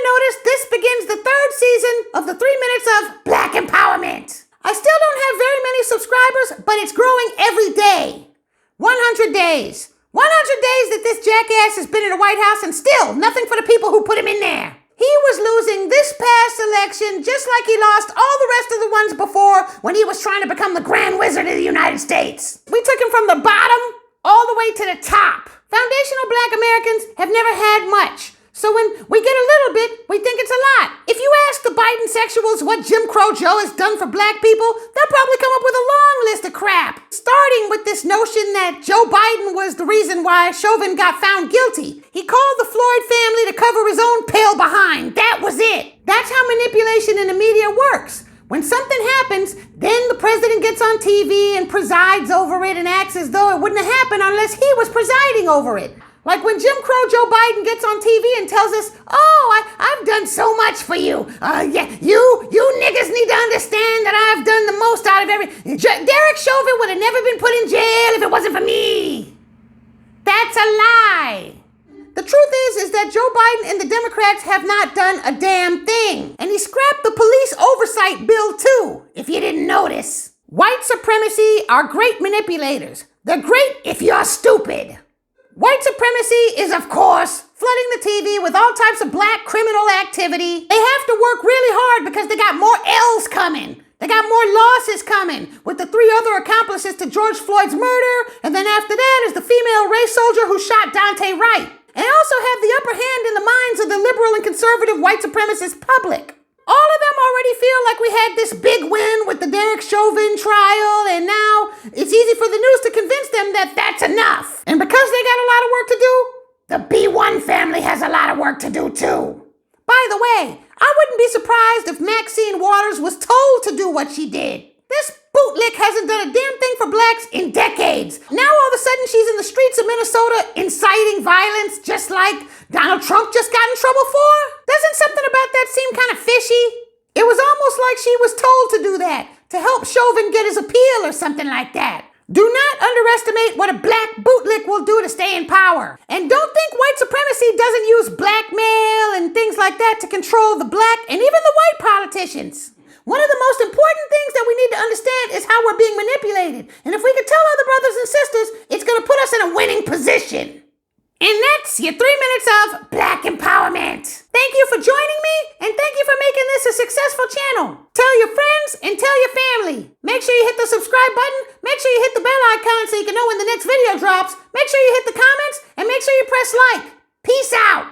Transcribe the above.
noticed, this begins the 3rd season of the 3 minutes of Black Empowerment. I still don't have very many subscribers, but it's growing every day. 100 days. 100 days that this jackass has been in the White House and still nothing for the people who put him in there. He was losing this past election just like he lost all the rest of the ones before when he was trying to become the Grand Wizard of the United States. We took him from the bottom all the way to the top. Foundational Black Americans have never had much. So when we get a little bit, we think it's a lot. If you ask the Biden sexuals what Jim Crow Joe has done for black people, they'll probably come up with a long list of crap. Starting with this notion that Joe Biden was the reason why Chauvin got found guilty. He called the Floyd family to cover his own pale behind. That was it. That's how manipulation in the media works. When something happens, then the president gets on TV and presides over it and acts as though it wouldn't have happened unless he was presiding over it. Like when Jim Crow Joe Biden gets on TV and tells us, I've done so much for you. You niggas need to understand that I've done the most out of Derek Chauvin would have never been put in jail if it wasn't for me. That's a lie. The truth is that Joe Biden and the Democrats have not done a damn thing. And he scrapped the police oversight bill too, if you didn't notice. White supremacy are great manipulators. They're great if you're stupid. White supremacy is, of course, flooding the TV with all types of black criminal activity. They have to work really hard because they got more L's coming. They got more losses coming with the 3 other accomplices to George Floyd's murder. And then after that is the female race soldier who shot Dante Wright. And also have the upper hand in the minds of the liberal and conservative white supremacist public. All of them already feel like we had this big win with the Derek Chauvin trial, and now it's easy for the news to convince them that that's enough. And because they got a lot of work to do, the B1 family has a lot of work to do too. By the way, I wouldn't be surprised if Maxine Waters was told to do what she did. This bootlick hasn't done a damn thing for blacks in decades. Now all of a sudden she's in the streets of Minnesota inciting violence just like Donald Trump just got in trouble for? Doesn't something about that seem kind of fishy? It was almost like she was told to do that, to help Chauvin get his appeal or something like that. Do not underestimate what a black bootlick will do to stay in power. And don't think white supremacy doesn't use blackmail and things like that to control the black and even the white politicians. One of the most important things that we need to understand is how we're being manipulated. And if we can tell other brothers and sisters, it's going to put us in a winning position. And that's your 3 minutes of Black Empowerment. Thank you for joining me, and thank you for making this a successful channel. Tell your friends and tell your family. Make sure you hit the subscribe button. Make sure you hit the bell icon so you can know when the next video drops. Make sure you hit the comments, and make sure you press like. Peace out.